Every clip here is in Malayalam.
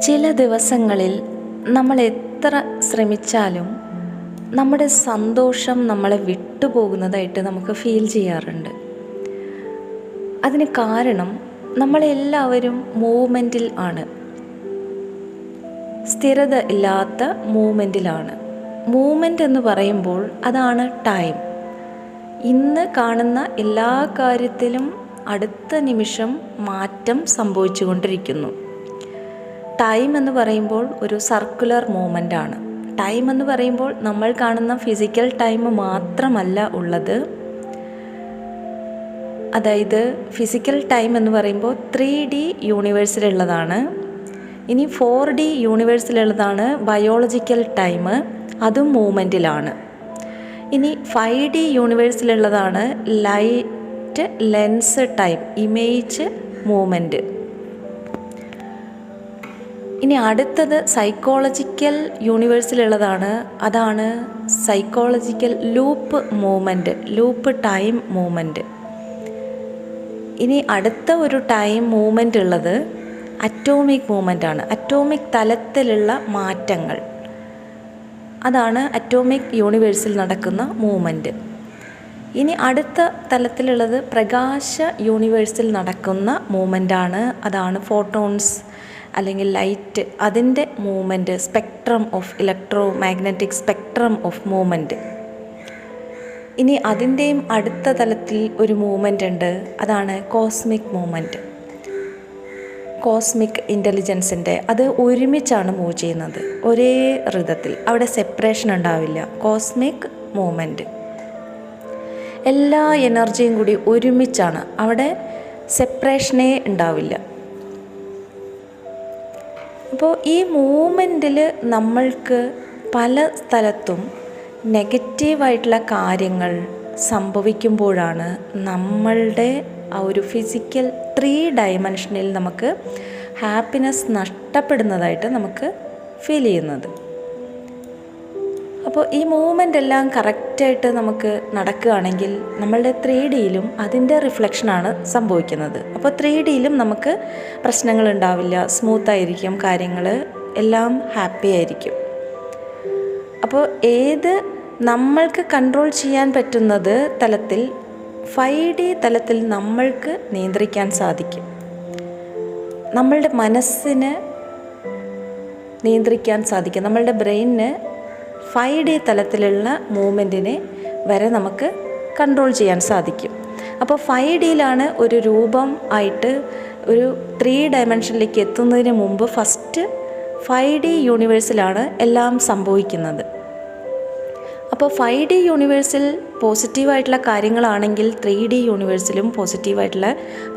ചില ദിവസങ്ങളിൽ നമ്മൾ എത്ര ശ്രമിച്ചാലും നമ്മുടെ സന്തോഷം നമ്മളെ വിട്ടുപോകുന്നതായിട്ട് നമുക്ക് ഫീൽ ചെയ്യാറുണ്ട്. അതിന് കാരണം നമ്മളെല്ലാവരും മൂവ്മെൻറ്റിൽ ആണ്, സ്ഥിരത ഇല്ലാത്ത മൂവ്മെൻറ്റിലാണ്. മൂവ്മെൻ്റ് എന്ന് പറയുമ്പോൾ അതാണ് ടൈം. ഇന്ന് കാണുന്ന എല്ലാ കാര്യത്തിലും അടുത്ത നിമിഷം മാറ്റം സംഭവിച്ചു കൊണ്ടിരിക്കുന്നു. ടൈം എന്ന് പറയുമ്പോൾ ഒരു സർക്കുലർ മൂവ്മെൻ്റ് ആണ്. ടൈം എന്ന് പറയുമ്പോൾ നമ്മൾ കാണുന്ന ഫിസിക്കൽ ടൈം മാത്രമല്ല ഉള്ളത്. അതായത് ഫിസിക്കൽ ടൈം എന്ന് പറയുമ്പോൾ 3D യൂണിവേഴ്സിലുള്ളതാണ്. ഇനി 4D യൂണിവേഴ്സിലുള്ളതാണ് ബയോളജിക്കൽ ടൈം, അതും മൂവ്മെൻറ്റിലാണ്. ഇനി 5D യൂണിവേഴ്സിലുള്ളതാണ് light lens time, image movement. ഇനി അടുത്തത് സൈക്കോളജിക്കൽ യൂണിവേഴ്സിലുള്ളതാണ്, അതാണ് psychological loop movement, loop time movement. ഇനി അടുത്ത ഒരു ടൈം മൂവ്മെൻ്റ് ഉള്ളത് അറ്റോമിക് മൂവ്മെൻ്റ് ആണ്. അറ്റോമിക് തലത്തിലുള്ള മാറ്റങ്ങൾ, അതാണ് അറ്റോമിക് യൂണിവേഴ്സിൽ നടക്കുന്ന മൂവ്മെൻറ്റ്. ഇനി അടുത്ത തലത്തിലുള്ളത് പ്രകാശ യൂണിവേഴ്സിൽ നടക്കുന്ന മൂവ്മെൻ്റാണ്, അതാണ് ഫോട്ടോൺസ് അല്ലെങ്കിൽ ലൈറ്റ്, അതിൻ്റെ movement, spectrum of electro magnetic spectrum of movement. ഇനി അതിൻ്റെയും അടുത്ത തലത്തിൽ ഒരു മൂവ്മെൻ്റ് ഉണ്ട്, അതാണ് കോസ്മിക് മൂവ്മെൻറ്റ്. കോസ്മിക് ഇൻ്റലിജൻസിൻ്റെ അത് ഒരുമിച്ചാണ് മൂവ് ചെയ്യുന്നത്, ഒരേ ഋതത്തിൽ, അവിടെ സെപ്പറേഷൻ ഉണ്ടാവില്ല. കോസ്മിക് മൂവ്മെൻറ്റ് എല്ലാ എനർജിയും കൂടി ഒരുമിച്ചാണ്, അവിടെ സെപ്പറേഷനേ ഉണ്ടാവില്ല. അപ്പോൾ ഈ മൂവ്മെൻറ്റിൽ നമ്മൾക്ക് പല സ്ഥലത്തും നെഗറ്റീവായിട്ടുള്ള കാര്യങ്ങൾ സംഭവിക്കുമ്പോഴാണ് നമ്മളുടെ ആ ഒരു ഫിസിക്കൽ 3 ഡയമെൻഷനിൽ നമുക്ക് ഹാപ്പിനെസ് നഷ്ടപ്പെടുന്നതായിട്ട് നമുക്ക് ഫീൽ ചെയ്യുന്നത്. അപ്പോൾ ഈ മൂവ്മെൻ്റ് എല്ലാം കറക്റ്റായിട്ട് നമുക്ക് നടക്കുകയാണെങ്കിൽ നമ്മളുടെ 3Dയിലും അതിൻ്റെ റിഫ്ലക്ഷനാണ് സംഭവിക്കുന്നത്. അപ്പോൾ 3Dയിലും നമുക്ക് പ്രശ്നങ്ങളുണ്ടാവില്ല, സ്മൂത്തായിരിക്കും, കാര്യങ്ങൾ എല്ലാം ഹാപ്പി ആയിരിക്കും. അപ്പോൾ ഏത് നമ്മൾക്ക് കൺട്രോൾ ചെയ്യാൻ പറ്റുന്നത് തലത്തിൽ 5D തലത്തിൽ നമ്മൾക്ക് നിയന്ത്രിക്കാൻ സാധിക്കും. നമ്മളുടെ മനസ്സിന് നിയന്ത്രിക്കാൻ സാധിക്കും. നമ്മളുടെ ബ്രെയിനിന് 5D തലത്തിലുള്ള മൂവ്മെൻറ്റിനെ വരെ നമുക്ക് കൺട്രോൾ ചെയ്യാൻ സാധിക്കും. അപ്പോൾ 5Dയിലാണ് ഒരു രൂപം ആയിട്ട് ഒരു 3 ഡയമെൻഷനിലേക്ക് എത്തുന്നതിന് മുമ്പ് ഫസ്റ്റ് 5D യൂണിവേഴ്സിലാണ് എല്ലാം സംഭവിക്കുന്നത്. അപ്പോൾ 5D യൂണിവേഴ്സിൽ പോസിറ്റീവായിട്ടുള്ള കാര്യങ്ങളാണെങ്കിൽ 3D യൂണിവേഴ്സിലും പോസിറ്റീവായിട്ടുള്ള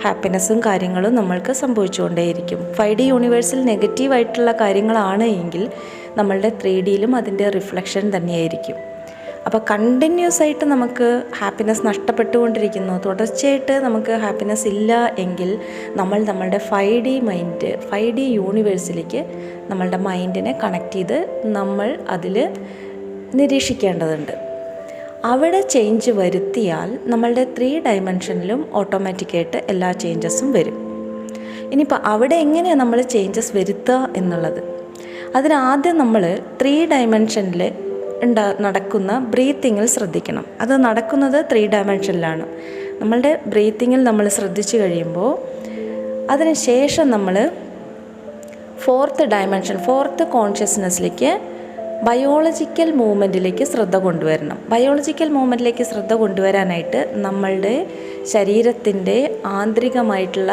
ഹാപ്പിനെസ്സും കാര്യങ്ങളും നമ്മൾക്ക് സംഭവിച്ചുകൊണ്ടേയിരിക്കും. 5D യൂണിവേഴ്സിൽ നെഗറ്റീവായിട്ടുള്ള കാര്യങ്ങളാണ് എങ്കിൽ നമ്മളുടെ 3Dയിലും അതിൻ്റെ റിഫ്ലക്ഷൻ തന്നെയായിരിക്കും. അപ്പോൾ കണ്ടിന്യൂസ് ആയിട്ട് നമുക്ക് ഹാപ്പിനെസ് നഷ്ടപ്പെട്ടുകൊണ്ടിരിക്കുന്നു, തുടർച്ചയായിട്ട് നമുക്ക് ഹാപ്പിനെസ് ഇല്ല എങ്കിൽ നമ്മളുടെ 5D മൈൻഡ്, 5D യൂണിവേഴ്സിലേക്ക് നമ്മളുടെ മൈൻഡിനെ കണക്ട് ചെയ്ത് നമ്മൾ അതിൽ നിരീക്ഷിക്കേണ്ടതുണ്ട്. അവിടെ ചേഞ്ച് വരുത്തിയാൽ നമ്മളുടെ 3 ഡയമെൻഷനിലും ഓട്ടോമാറ്റിക്കായിട്ട് എല്ലാ ചേഞ്ചസും വരും. ഇനിയിപ്പോൾ അവിടെ എങ്ങനെയാണ് നമ്മൾ ചേഞ്ചസ് വരുത്തുക എന്നുള്ളത്, അതിനാദ്യം നമ്മൾ 3 ഡയമെൻഷനിൽ നടക്കുന്ന ബ്രീത്തിങ്ങിൽ ശ്രദ്ധിക്കണം. അത് നടക്കുന്നത് 3 ഡയമെൻഷനിലാണ്. നമ്മളുടെ ബ്രീത്തിങ്ങിൽ നമ്മൾ ശ്രദ്ധിച്ചു കഴിയുമ്പോൾ അതിന് ശേഷം നമ്മൾ 4th ഡയമെൻഷൻ, 4th കോൺഷ്യസ്നെസ്സിലേക്ക് ബയോളജിക്കൽ മൂവ്മെൻറ്റിലേക്ക് ശ്രദ്ധ കൊണ്ടുവരണം. ബയോളജിക്കൽ മൂവ്മെൻറ്റിലേക്ക് ശ്രദ്ധ കൊണ്ടുവരാനായിട്ട് നമ്മളുടെ ശരീരത്തിൻ്റെ ആന്തരികമായിട്ടുള്ള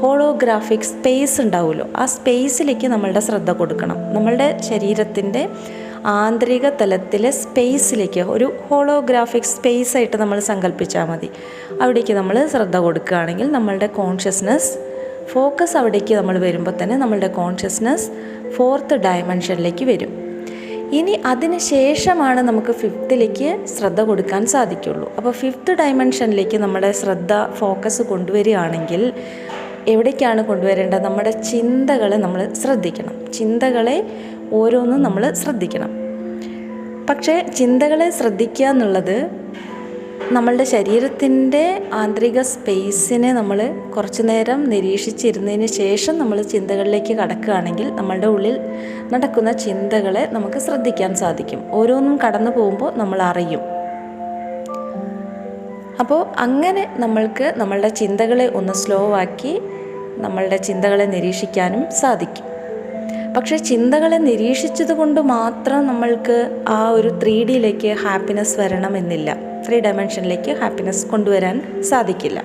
ഹോളോഗ്രാഫിക് സ്പേസ് ഉണ്ടാവുമല്ലോ, ആ സ്പേസിലേക്ക് നമ്മളുടെ ശ്രദ്ധ കൊടുക്കണം. നമ്മളുടെ ശരീരത്തിൻ്റെ ആന്തരിക തലത്തിലെ സ്പേസിലേക്ക് ഒരു ഹോളോഗ്രാഫിക് സ്പേസ് ആയിട്ട് നമ്മൾ സങ്കല്പിച്ചാൽ മതി. അവിടേക്ക് നമ്മൾ ശ്രദ്ധ കൊടുക്കുകയാണെങ്കിൽ നമ്മളുടെ കോൺഷ്യസ്നെസ് ഫോക്കസ് അവിടേക്ക് നമ്മൾ വരുമ്പോൾ തന്നെ നമ്മളുടെ കോൺഷ്യസ്നെസ് 4th ഡയമെൻഷനിലേക്ക് വരും. ഇനി അതിന് ശേഷമാണ് നമുക്ക് 5th ശ്രദ്ധ കൊടുക്കാൻ സാധിക്കുള്ളൂ. അപ്പോൾ 5th ഡയമെൻഷനിലേക്ക് നമ്മുടെ ശ്രദ്ധ ഫോക്കസ് കൊണ്ടുവരികയാണെങ്കിൽ എവിടേക്കാണ് കൊണ്ടുവരേണ്ടത്? നമ്മുടെ ചിന്തകളെ നമ്മൾ ശ്രദ്ധിക്കണം. ചിന്തകളെ ഓരോന്നും നമ്മൾ ശ്രദ്ധിക്കണം. പക്ഷേ ചിന്തകളെ ശ്രദ്ധിക്കുക എന്നുള്ളത് നമ്മളുടെ ശരീരത്തിൻ്റെ ആന്തരിക സ്പേസിനെ നമ്മൾ കുറച്ചു നേരം നിരീക്ഷിച്ചിരുന്നതിന് ശേഷം നമ്മൾ ചിന്തകളിലേക്ക് കടക്കുകയാണെങ്കിൽ നമ്മളുടെ ഉള്ളിൽ നടക്കുന്ന ചിന്തകളെ നമുക്ക് ശ്രദ്ധിക്കാൻ സാധിക്കും. ഓരോന്നും കടന്നു പോകുമ്പോൾ നമ്മൾ അറിയും. അപ്പോൾ അങ്ങനെ നമ്മൾക്ക് നമ്മളുടെ ചിന്തകളെ ഒന്ന് സ്ലോ ആക്കി നമ്മളുടെ ചിന്തകളെ നിരീക്ഷിക്കാനും സാധിക്കും. പക്ഷേ ചിന്തകളെ നിരീക്ഷിച്ചത് കൊണ്ട് മാത്രം നമ്മൾക്ക് ആ ഒരു 3Dയിലേക്ക് ഹാപ്പിനെസ് വരണമെന്നില്ല. 3 ഡയമെൻഷനിലേക്ക് ഹാപ്പിനെസ് കൊണ്ടുവരാൻ സാധിക്കില്ല.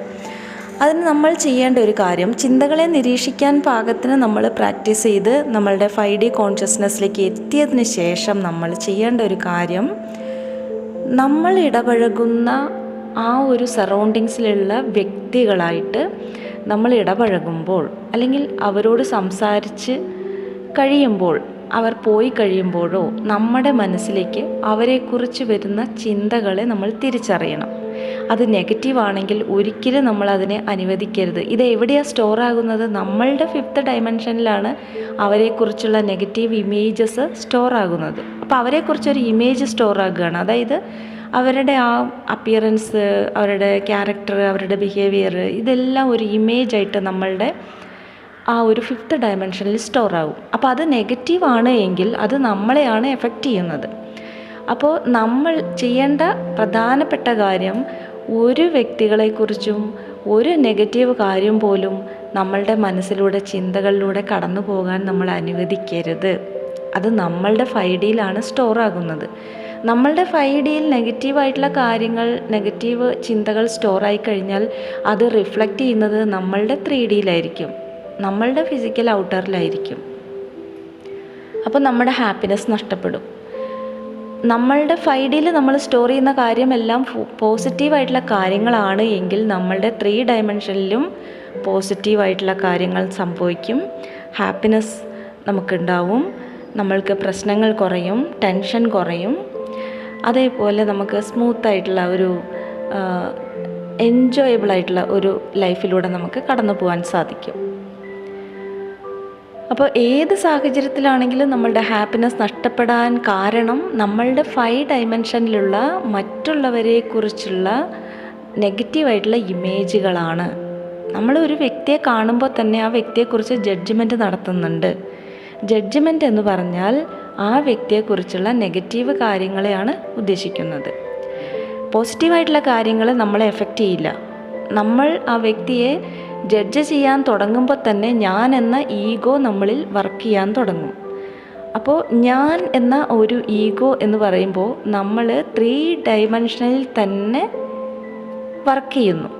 അതിന് നമ്മൾ ചെയ്യേണ്ട ഒരു കാര്യം, ചിന്തകളെ നിരീക്ഷിക്കാൻ പാകത്തിന് നമ്മൾ പ്രാക്ടീസ് ചെയ്ത് നമ്മളുടെ 5D കോൺഷ്യസ്നെസ്സിലേക്ക് എത്തിയതിന് ശേഷം നമ്മൾ ചെയ്യേണ്ട ഒരു കാര്യം, നമ്മൾ ഇടപഴകുന്ന ആ ഒരു സറൗണ്ടിങ്സിലുള്ള വ്യക്തികളായിട്ട് നമ്മൾ ഇടപഴകുമ്പോൾ, അല്ലെങ്കിൽ അവരോട് സംസാരിച്ച് കഴിയുമ്പോൾ, അവർ പോയി കഴിയുമ്പോഴോ നമ്മുടെ മനസ്സിലേക്ക് അവരെക്കുറിച്ച് വരുന്ന ചിന്തകളെ നമ്മൾ തിരിച്ചറിയണം. അത് നെഗറ്റീവാണെങ്കിൽ ഒരിക്കലും നമ്മൾ അതിനെ അനുവദിക്കരുത്. ഇത് എവിടെയാണ് സ്റ്റോർ ആകുന്നത്? നമ്മളുടെ 5th ഡയമെൻഷനിലാണ് അവരെക്കുറിച്ചുള്ള നെഗറ്റീവ് ഇമേജസ് സ്റ്റോർ ആകുന്നത്. അപ്പോൾ അവരെക്കുറിച്ചൊരു ഇമേജ് സ്റ്റോർ ആകുകയാണ്. അതായത് അവരുടെ ആ അപ്പിയറൻസ്, അവരുടെ ക്യാരക്ടർ, അവരുടെ ബിഹേവിയർ, ഇതെല്ലാം ഒരു ഇമേജായിട്ട് നമ്മളുടെ ആ ഒരു 5th ഡയമെൻഷനിൽ സ്റ്റോർ ആകും. അപ്പോൾ അത് നെഗറ്റീവാണ് എങ്കിൽ അത് നമ്മളെയാണ് എഫക്റ്റ് ചെയ്യുന്നത്. അപ്പോൾ നമ്മൾ ചെയ്യേണ്ട പ്രധാനപ്പെട്ട കാര്യം, ഒരു വ്യക്തികളെക്കുറിച്ചും ഒരു നെഗറ്റീവ് കാര്യം പോലും നമ്മളുടെ മനസ്സിലൂടെ, ചിന്തകളിലൂടെ കടന്നു പോകാൻ നമ്മൾ അനുവദിക്കരുത്. അത് നമ്മളുടെ 5Dയിലാണ് സ്റ്റോർ ആകുന്നത്. നമ്മളുടെ 5Dയിൽ നെഗറ്റീവായിട്ടുള്ള കാര്യങ്ങൾ, നെഗറ്റീവ് ചിന്തകൾ സ്റ്റോറായി കഴിഞ്ഞാൽ അത് റിഫ്ലക്റ്റ് ചെയ്യുന്നത് നമ്മളുടെ 3Dയിലായിരിക്കും, നമ്മളുടെ ഫിസിക്കൽ ഔട്ടറിലായിരിക്കും. അപ്പോൾ നമ്മുടെ ഹാപ്പിനെസ് നഷ്ടപ്പെടും. നമ്മളുടെ 5Dയിൽ നമ്മൾ സ്റ്റോർ ചെയ്യുന്ന കാര്യമെല്ലാം പോസിറ്റീവായിട്ടുള്ള കാര്യങ്ങളാണ് എങ്കിൽ നമ്മളുടെ 3 ഡയമെൻഷനിലും പോസിറ്റീവായിട്ടുള്ള കാര്യങ്ങൾ സംഭവിക്കും. ഹാപ്പിനെസ് നമുക്കുണ്ടാവും, നമ്മൾക്ക് പ്രശ്നങ്ങൾ കുറയും, ടെൻഷൻ കുറയും. അതേപോലെ നമുക്ക് സ്മൂത്തായിട്ടുള്ള ഒരു എൻജോയബിളായിട്ടുള്ള ഒരു ലൈഫിലൂടെ നമുക്ക് കടന്നു പോകാൻ സാധിക്കും. അപ്പോൾ ഏത് സാഹചര്യത്തിലാണെങ്കിലും നമ്മളുടെ ഹാപ്പിനെസ് നഷ്ടപ്പെടാൻ കാരണം നമ്മളുടെ 5 ഡയമെൻഷനിലുള്ള മറ്റുള്ളവരെക്കുറിച്ചുള്ള നെഗറ്റീവായിട്ടുള്ള ഇമേജുകളാണ്. നമ്മളൊരു വ്യക്തിയെ കാണുമ്പോൾ തന്നെ ആ വ്യക്തിയെക്കുറിച്ച് ജഡ്ജ്മെൻറ്റ് നടത്തുന്നുണ്ട്. ജഡ്ജ്മെൻറ്റ് എന്ന് പറഞ്ഞാൽ ആ വ്യക്തിയെക്കുറിച്ചുള്ള നെഗറ്റീവ് കാര്യങ്ങളെയാണ് ഉദ്ദേശിക്കുന്നത്. പോസിറ്റീവായിട്ടുള്ള കാര്യങ്ങൾ നമ്മളെ എഫക്റ്റ് ചെയ്യില്ല. നമ്മൾ ആ വ്യക്തിയെ ജഡ്ജ് ചെയ്യാൻ തുടങ്ങുമ്പോൾ തന്നെ ഞാൻ എന്ന ഈഗോ നമ്മളിൽ വർക്ക് ചെയ്യാൻ തുടങ്ങും. അപ്പോൾ ഞാൻ എന്ന ഒരു ഈഗോ എന്ന് പറയുമ്പോൾ നമ്മൾ 3 ഡയമെൻഷനിൽ തന്നെ വർക്ക് ചെയ്യുന്നു.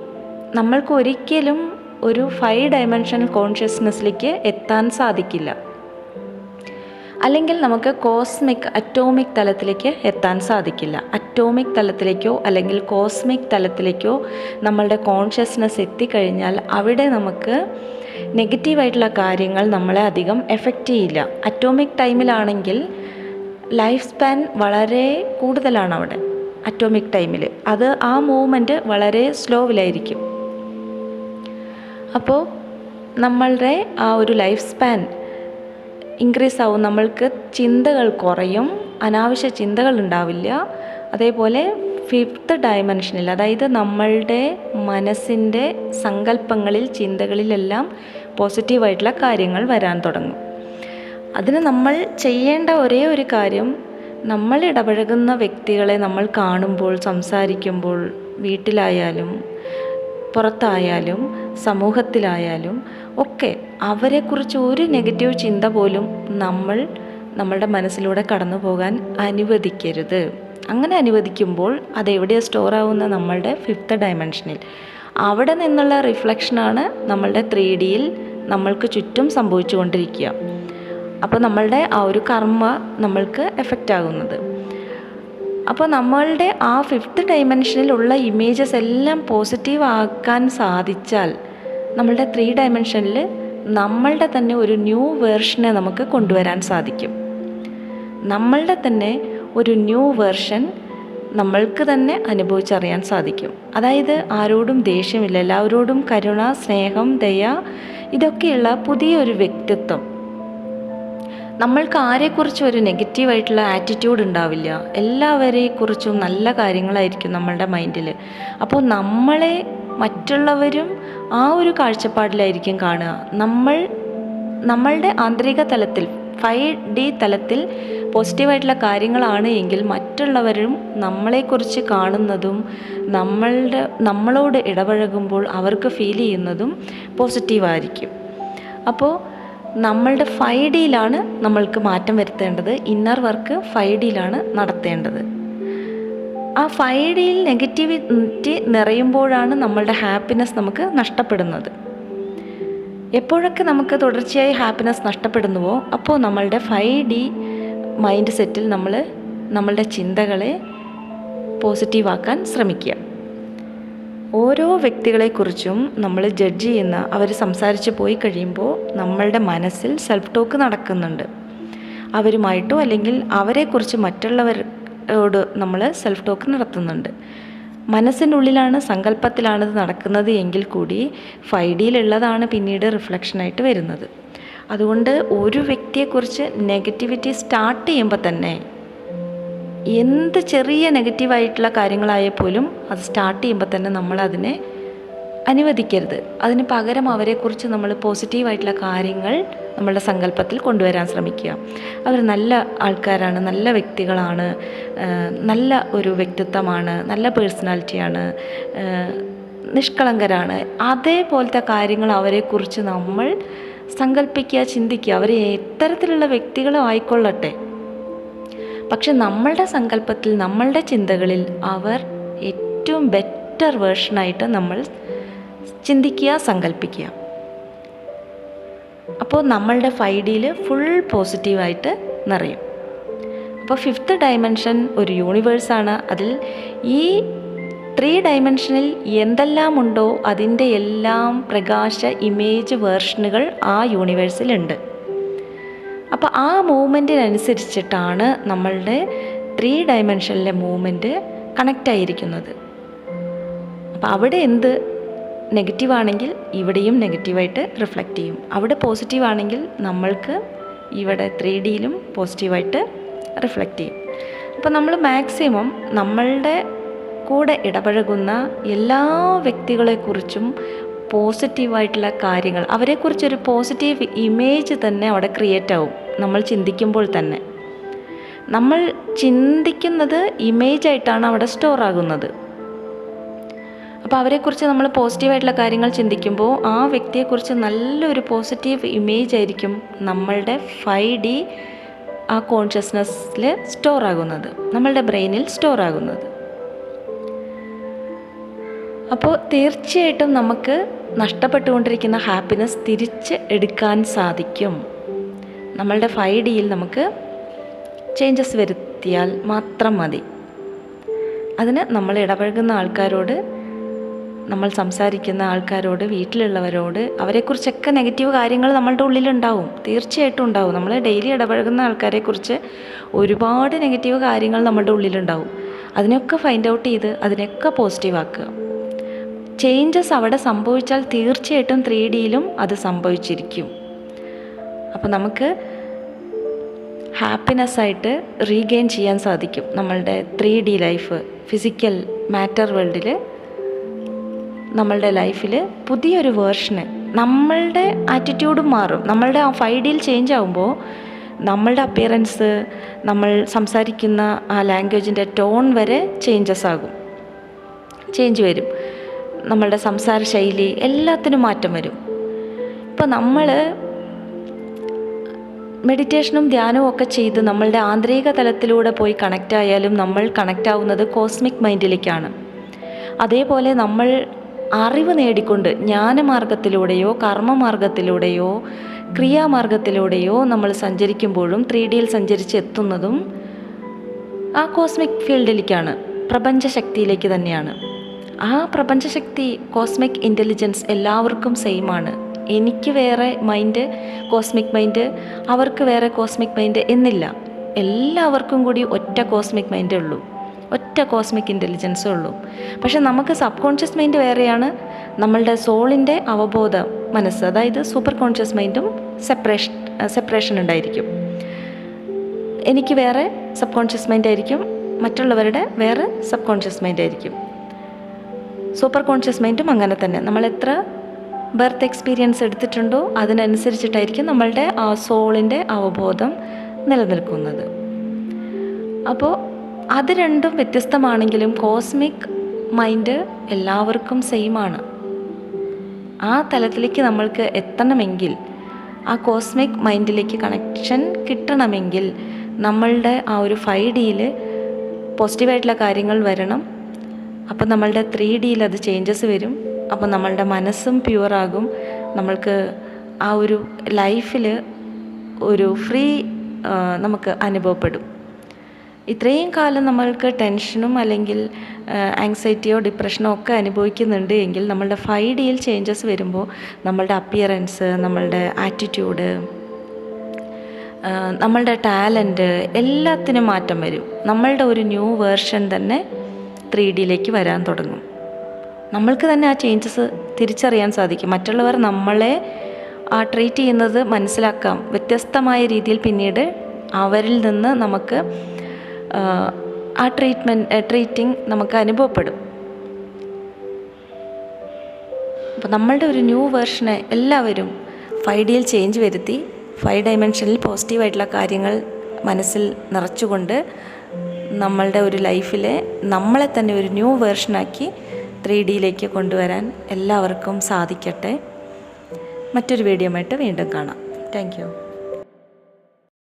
നമ്മൾക്ക് ഒരിക്കലും ഒരു 5 ഡയമെൻഷണൽ കോൺഷ്യസ്നെസ്സിലേക്ക് എത്താൻ സാധിക്കില്ല. അല്ലെങ്കിൽ നമുക്ക് അറ്റോമിക് തലത്തിലേക്ക് എത്താൻ സാധിക്കില്ല. അറ്റോമിക് തലത്തിലേക്കോ അല്ലെങ്കിൽ കോസ്മിക് തലത്തിലേക്കോ നമ്മളുടെ കോൺഷ്യസ്നെസ് എത്തിക്കഴിഞ്ഞാൽ അവിടെ നമുക്ക് നെഗറ്റീവായിട്ടുള്ള കാര്യങ്ങൾ നമ്മളെ അധികം എഫക്റ്റ് ചെയ്യില്ല. അറ്റോമിക് ടൈമിലാണെങ്കിൽ ലൈഫ് സ്പാൻ വളരെ കൂടുതലാണ് അവിടെ. അറ്റോമിക് ടൈമിൽ ആ മൂവ്മെൻറ്റ് വളരെ സ്ലോവിലായിരിക്കും. അപ്പോൾ നമ്മളുടെ ആ ഒരു ലൈഫ് സ്പാൻ ഇൻക്രീസ് ആവും, നമ്മൾക്ക് ചിന്തകൾ കുറയും, അനാവശ്യ ചിന്തകൾ ഉണ്ടാവില്ല. അതേപോലെ 5th ഡയമെൻഷനിൽ, അതായത് നമ്മളുടെ മനസ്സിൻ്റെ സങ്കല്പങ്ങളിൽ, ചിന്തകളിലെല്ലാം പോസിറ്റീവായിട്ടുള്ള കാര്യങ്ങൾ വരാൻ തുടങ്ങും. അതിന് നമ്മൾ ചെയ്യേണ്ട ഒരേ ഒരു കാര്യം, നമ്മൾ ഇടപഴകുന്ന വ്യക്തികളെ നമ്മൾ കാണുമ്പോൾ, സംസാരിക്കുമ്പോൾ, വീട്ടിലായാലും പുറത്തായാലും സമൂഹത്തിലായാലും ഒക്കെ അവരെക്കുറിച്ച് ഒരു നെഗറ്റീവ് ചിന്ത പോലും നമ്മളുടെ മനസ്സിലൂടെ കടന്നു പോകാൻ അനുവദിക്കരുത്. അങ്ങനെ അനുവദിക്കുമ്പോൾ അതെവിടെയാണ് സ്റ്റോർ ആവുന്ന? നമ്മളുടെ 5th ഡയമെൻഷനിൽ. അവിടെ നിന്നുള്ള റിഫ്ലക്ഷനാണ് നമ്മളുടെ 3Dയിൽ നമ്മൾക്ക് ചുറ്റും സംഭവിച്ചു കൊണ്ടിരിക്കുക. അപ്പോൾ നമ്മളുടെ ആ ഒരു കർമ്മ നമ്മൾക്ക് എഫക്റ്റ് ആകുന്നത്. അപ്പോൾ നമ്മളുടെ ആ 5th ഡയമെൻഷനിലുള്ള ഇമേജസ് എല്ലാം പോസിറ്റീവ് ആക്കാൻ സാധിച്ചാൽ നമ്മളുടെ 3 ഡയമെൻഷനിൽ നമ്മളുടെ തന്നെ ഒരു ന്യൂ വേർഷനെ നമുക്ക് കൊണ്ടുവരാൻ സാധിക്കും. നമ്മളുടെ തന്നെ ഒരു ന്യൂ വേർഷൻ നമ്മൾക്ക് തന്നെ അനുഭവിച്ചറിയാൻ സാധിക്കും. അതായത് ആരോടും ദേഷ്യമില്ല, എല്ലാവരോടും കരുണ, സ്നേഹം, ദയ, ഇതൊക്കെയുള്ള പുതിയൊരു വ്യക്തിത്വം നമ്മൾക്ക് ആരെക്കുറിച്ചും ഒരു നെഗറ്റീവായിട്ടുള്ള ആറ്റിറ്റ്യൂഡ് ഉണ്ടാവില്ല. എല്ലാവരെക്കുറിച്ചും നല്ല കാര്യങ്ങളായിരിക്കും നമ്മളുടെ മൈൻഡിൽ. അപ്പോൾ നമ്മളെ മറ്റുള്ളവരും ആ ഒരു കാഴ്ചപ്പാടിലായിരിക്കും കാണുക. നമ്മളുടെ ആന്തരിക തലത്തിൽ 5D തലത്തിൽ പോസിറ്റീവായിട്ടുള്ള കാര്യങ്ങളാണ് എങ്കിൽ മറ്റുള്ളവരും നമ്മളെക്കുറിച്ച് കാണുന്നതും നമ്മളോട് ഇടപഴകുമ്പോൾ അവർക്ക് ഫീൽ ചെയ്യുന്നതും പോസിറ്റീവായിരിക്കും. അപ്പോൾ നമ്മളുടെ 5Dയിലാണ് നമ്മൾക്ക് മാറ്റം വരുത്തേണ്ടത്. ഇന്നർ വർക്ക് 5Dയിലാണ് നടത്തേണ്ടത്. ആ 5Dയിൽ നെഗറ്റിവിറ്റി നിറയുമ്പോഴാണ് നമ്മളുടെ ഹാപ്പിനെസ് നമുക്ക് നഷ്ടപ്പെടുന്നത്. എപ്പോഴൊക്കെ നമുക്ക് തുടർച്ചയായി ഹാപ്പിനെസ് നഷ്ടപ്പെടുന്നുവോ അപ്പോൾ നമ്മളുടെ 5D മൈൻഡ് സെറ്റിൽ നമ്മളുടെ ചിന്തകളെ പോസിറ്റീവാക്കാൻ ശ്രമിക്കുക. ഓരോ വ്യക്തികളെക്കുറിച്ചും നമ്മൾ ജഡ്ജ് ചെയ്യുന്ന, അവർ സംസാരിച്ച് പോയി കഴിയുമ്പോൾ നമ്മളുടെ മനസ്സിൽ സെൽഫ് ടോക്ക് നടക്കുന്നുണ്ട്. അവരുമായിട്ടോ അല്ലെങ്കിൽ അവരെക്കുറിച്ച് മറ്റുള്ളവരോട് നമ്മൾ സെൽഫ് ടോക്ക് നടത്തുന്നുണ്ട്. മനസ്സിൻ്റെ ഉള്ളിലാണ്, സങ്കല്പത്തിലാണിത് നടക്കുന്നത് എങ്കിൽ കൂടി 5Dയിലുള്ളതാണ് പിന്നീട് റിഫ്ലക്ഷനായിട്ട് വരുന്നത്. അതുകൊണ്ട് ഒരു വ്യക്തിയെക്കുറിച്ച് നെഗറ്റിവിറ്റി സ്റ്റാർട്ട് ചെയ്യുമ്പോൾ തന്നെ എന്ത് ചെറിയ നെഗറ്റീവായിട്ടുള്ള കാര്യങ്ങളായാൽ പോലും അത് സ്റ്റാർട്ട് ചെയ്യുമ്പോൾ തന്നെ നമ്മളതിനെ അനുവദിക്കരുത്. അതിന് പകരം അവരെക്കുറിച്ച് നമ്മൾ പോസിറ്റീവായിട്ടുള്ള കാര്യങ്ങൾ നമ്മളുടെ സങ്കല്പത്തിൽ കൊണ്ടുവരാൻ ശ്രമിക്കുക. അവർ നല്ല ആൾക്കാരാണ്, നല്ല വ്യക്തികളാണ്, നല്ല ഒരു വ്യക്തിത്വമാണ്, നല്ല പേഴ്സണാലിറ്റിയാണ്, നിഷ്കളങ്കരാണ്, അതേപോലത്തെ കാര്യങ്ങൾ അവരെക്കുറിച്ച് നമ്മൾ സങ്കല്പിക്കുക, ചിന്തിക്കുക. അവർ എത്തരത്തിലുള്ള വ്യക്തികളും ആയിക്കൊള്ളട്ടെ, പക്ഷെ നമ്മളുടെ സങ്കല്പത്തിൽ, നമ്മളുടെ ചിന്തകളിൽ അവർ ഏറ്റവും ബെറ്റർ വേർഷനായിട്ട് നമ്മൾ ചിന്തിക്കുക, സങ്കല്പിക്കുക. അപ്പോൾ നമ്മളുടെ 5Dയിൽ ഫുൾ പോസിറ്റീവായിട്ട് നിറയും. അപ്പോൾ 5th ഡയമെൻഷൻ ഒരു യൂണിവേഴ്സാണ്. അതിൽ ഈ 3 ഡയമെൻഷനിൽ എന്തെല്ലാം ഉണ്ടോ അതിൻ്റെ എല്ലാം പ്രകാശ ഇമേജ് വേർഷനുകൾ ആ യൂണിവേഴ്സിലുണ്ട്. അപ്പോൾ ആ മൂവ്മെൻറ്റിനനുസരിച്ചിട്ടാണ് നമ്മളുടെ 3 ഡയമെൻഷനിലെ മൂവ്മെൻറ്റ് കണക്റ്റ് ആയിരിക്കുന്നത്. അപ്പോൾ അവിടെ എന്ത് നെഗറ്റീവാണെങ്കിൽ ഇവിടെയും നെഗറ്റീവായിട്ട് റിഫ്ലക്റ്റ് ചെയ്യും. അവിടെ പോസിറ്റീവാണെങ്കിൽ നമ്മൾക്ക് ഇവിടെ 3Dയിലും പോസിറ്റീവായിട്ട് റിഫ്ലക്റ്റ് ചെയ്യും. അപ്പോൾ നമ്മൾ മാക്സിമം നമ്മളുടെ കൂടെ ഇടപഴകുന്ന എല്ലാ വ്യക്തികളെക്കുറിച്ചും പോസിറ്റീവായിട്ടുള്ള കാര്യങ്ങൾ, അവരെക്കുറിച്ചൊരു പോസിറ്റീവ് ഇമേജ് തന്നെ അവിടെ ക്രിയേറ്റ് ആവും. നമ്മൾ ചിന്തിക്കുമ്പോൾ തന്നെ നമ്മൾ ചിന്തിക്കുന്നത് ഇമേജായിട്ടാണ് അവിടെ സ്റ്റോർ ആകുന്നത്. അപ്പോൾ അവരെക്കുറിച്ച് നമ്മൾ പോസിറ്റീവായിട്ടുള്ള കാര്യങ്ങൾ ചിന്തിക്കുമ്പോൾ ആ വ്യക്തിയെക്കുറിച്ച് നല്ലൊരു പോസിറ്റീവ് ഇമേജ് ആയിരിക്കും നമ്മളുടെ 5D ആ കോൺഷ്യസ്നെസ്സിൽ സ്റ്റോർ ആകുന്നത്, നമ്മളുടെ ബ്രെയിനിൽ സ്റ്റോർ ആകുന്നത്. അപ്പോൾ തീർച്ചയായിട്ടും നമുക്ക് നഷ്ടപ്പെട്ടുകൊണ്ടിരിക്കുന്ന ഹാപ്പിനെസ് തിരിച്ച് എടുക്കാൻ സാധിക്കും. നമ്മളുടെ 5Dയിൽ നമുക്ക് ചേഞ്ചസ് വരുത്തിയാൽ മാത്രം മതി. അതിന് നമ്മൾ ഇടപഴകുന്ന ആൾക്കാരോട്, നമ്മൾ സംസാരിക്കുന്ന ആൾക്കാരോട്, വീട്ടിലുള്ളവരോട്, അവരെക്കുറിച്ചൊക്കെ നെഗറ്റീവ് കാര്യങ്ങൾ നമ്മളുടെ ഉള്ളിലുണ്ടാവും, തീർച്ചയായിട്ടും ഉണ്ടാവും. നമ്മൾ ഡെയിലി ഇടപഴകുന്ന ആൾക്കാരെക്കുറിച്ച് ഒരുപാട് നെഗറ്റീവ് കാര്യങ്ങൾ നമ്മളുടെ ഉള്ളിലുണ്ടാവും. അതിനൊക്കെ ഫൈൻഡ് ഔട്ട് ചെയ്ത് അതിനൊക്കെ പോസിറ്റീവാക്കുക. ചേഞ്ചസ് അവിടെ സംഭവിച്ചാൽ തീർച്ചയായിട്ടും 3Dയിലും അത് സംഭവിച്ചിരിക്കും. അപ്പോൾ നമുക്ക് ഹാപ്പിനെസ്സായിട്ട് റീഗെയിൻ ചെയ്യാൻ സാധിക്കും. നമ്മളുടെ 3D ലൈഫ്, ഫിസിക്കൽ മാറ്റർ വേൾഡിൽ നമ്മളുടെ ലൈഫിൽ പുതിയൊരു വേർഷന്, നമ്മളുടെ ആറ്റിറ്റ്യൂഡും മാറും. നമ്മളുടെ ആ 5Dയിൽ ചേഞ്ച് ആകുമ്പോൾ നമ്മളുടെ അപ്പിയറൻസ്, നമ്മൾ സംസാരിക്കുന്ന ആ ലാംഗ്വേജിൻ്റെ ടോൺ വരെ ചേഞ്ച് വരും. നമ്മളുടെ സംസാര ശൈലി എല്ലാത്തിനും മാറ്റം വരും. ഇപ്പോൾ നമ്മൾ മെഡിറ്റേഷനും ധ്യാനവും ഒക്കെ ചെയ്ത് നമ്മളുടെ ആന്തരിക തലത്തിലൂടെ പോയി കണക്റ്റ് ആയാലും നമ്മൾ കണക്റ്റ് ആവുന്നത് കോസ്മിക് മൈൻഡിലേക്കാണ്. അതേപോലെ നമ്മൾ അറിവ് നേടിക്കൊണ്ട് ജ്ഞാനമാർഗത്തിലൂടെയോ കർമ്മമാർഗത്തിലൂടെയോ ക്രിയാമാർഗത്തിലൂടെയോ നമ്മൾ സഞ്ചരിക്കുമ്പോഴും 3Dയിൽ സഞ്ചരിച്ച് എത്തുന്നതും ആ കോസ്മിക് ഫീൽഡിലേക്കാണ്, പ്രപഞ്ചശക്തിയിലേക്ക് തന്നെയാണ്. ആ പ്രപഞ്ചശക്തി, കോസ്മിക് ഇൻ്റലിജൻസ് എല്ലാവർക്കും സെയിമാണ്. എനിക്ക് വേറെ മൈൻഡ്, കോസ്മിക് മൈൻഡ്, അവർക്ക് വേറെ കോസ്മിക് മൈൻഡ് എന്നില്ല. എല്ലാവർക്കും കൂടി ഒറ്റ കോസ്മിക് മൈൻഡേ ഉള്ളൂ, ഒറ്റ കോസ്മിക് ഇൻ്റലിജൻസേ ഉള്ളൂ. പക്ഷെ നമുക്ക് സബ് കോൺഷ്യസ് മൈൻഡ് വേറെയാണ്, നമ്മളുടെ സോളിൻ്റെ അവബോധ മനസ്സ്, അതായത് സൂപ്പർ കോൺഷ്യസ് മൈൻഡും സെപ്പറേഷൻ ഉണ്ടായിരിക്കും. എനിക്ക് വേറെ സബ് കോൺഷ്യസ് മൈൻഡ് ആയിരിക്കും, മറ്റുള്ളവരുടെ വേറെ സബ് കോൺഷ്യസ് മൈൻഡ് ആയിരിക്കും. സൂപ്പർ കോൺഷ്യസ് മൈൻഡും അങ്ങനെ തന്നെ. നമ്മൾ എത്ര ബർത്ത് എക്സ്പീരിയൻസ് എടുത്തിട്ടുണ്ടോ അതിനനുസരിച്ചിട്ടായിരിക്കും നമ്മളുടെ ആ സോളിൻ്റെ അവബോധം നിലനിൽക്കുന്നത്. അപ്പോൾ അത് രണ്ടും വ്യത്യസ്തമാണെങ്കിലും കോസ്മിക് മൈൻഡ് എല്ലാവർക്കും സെയിമാണ്. ആ തലത്തിലേക്ക് നമ്മൾക്ക് എത്തണമെങ്കിൽ, ആ കോസ്മിക് മൈൻഡിലേക്ക് കണക്ഷൻ കിട്ടണമെങ്കിൽ നമ്മളുടെ ആ ഒരു 5Dയിൽ പോസിറ്റീവായിട്ടുള്ള കാര്യങ്ങൾ വരണം. അപ്പോൾ നമ്മളുടെ 3Dയിൽ അത് ചേഞ്ചസ് വരും. അപ്പോൾ നമ്മളുടെ മനസ്സും പ്യുവറാകും. നമ്മൾക്ക് ആ ഒരു ലൈഫിൽ ഒരു ഫ്രീ നമുക്ക് അനുഭവപ്പെടും. ഇത്രയും കാലം നമ്മൾക്ക് ടെൻഷനും അല്ലെങ്കിൽ ആങ്സൈറ്റിയോ ഡിപ്രഷനോ ഒക്കെ അനുഭവിക്കുന്നുണ്ട് എങ്കിൽ നമ്മളുടെ 5Dയിൽ ചേഞ്ചസ് വരുമ്പോൾ നമ്മളുടെ അപ്പിയറൻസ്, നമ്മളുടെ ആറ്റിറ്റ്യൂഡ്, നമ്മളുടെ ടാലൻറ്റ് എല്ലാത്തിനും മാറ്റം വരും. നമ്മളുടെ ഒരു ന്യൂ വേർഷൻ തന്നെ 3Dയിലേക്ക് വരാൻ തുടങ്ങും. നമ്മൾക്ക് തന്നെ ആ ചേഞ്ചസ് തിരിച്ചറിയാൻ സാധിക്കും. മറ്റുള്ളവർ നമ്മളെ ട്രീറ്റ് ചെയ്യുന്നത് മനസ്സിലാക്കാം. വ്യത്യസ്തമായ രീതിയിൽ പിന്നീട് അവരിൽ നിന്ന് നമുക്ക് ആ ട്രീറ്റിംഗ് നമുക്ക് അനുഭവപ്പെടും. അപ്പോൾ നമ്മളുടെ ഒരു ന്യൂ വേർഷനെ എല്ലാവരും 5Dയിൽ ചേഞ്ച് വരുത്തി 5 ഡയമെൻഷനിൽ പോസിറ്റീവായിട്ടുള്ള കാര്യങ്ങൾ മനസ്സിൽ നിറച്ചുകൊണ്ട് നമ്മളുടെ ഒരു ലൈഫിലെ നമ്മളെ തന്നെ ഒരു ന്യൂ വേർഷനാക്കി 3Dയിലേക്ക് കൊണ്ടുവരാൻ എല്ലാവർക്കും സാധിക്കട്ടെ. മറ്റൊരു വീഡിയോയുമായിട്ട് വീണ്ടും കാണാം. Thank you.